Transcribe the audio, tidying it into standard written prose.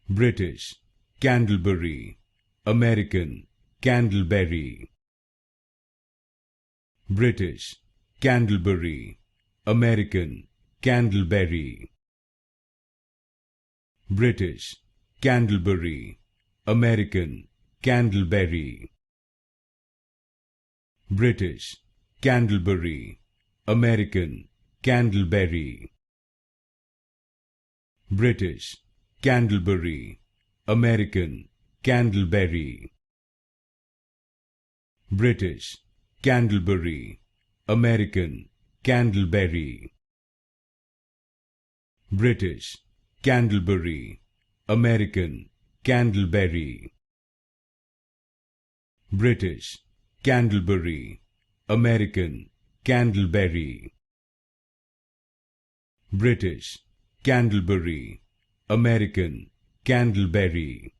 British, Candleberry. American, Candleberry. British, Candleberry. American, Candleberry. British, Candleberry. American, Candleberry. British, Candleberry. American, Candleberry. British, Candleberry. American, Candleberry. British, Candleberry. American, Candleberry. British, Candleberry. American, Candleberry. British, Candleberry. American, Candleberry. British, Candleberry. American, Candleberry.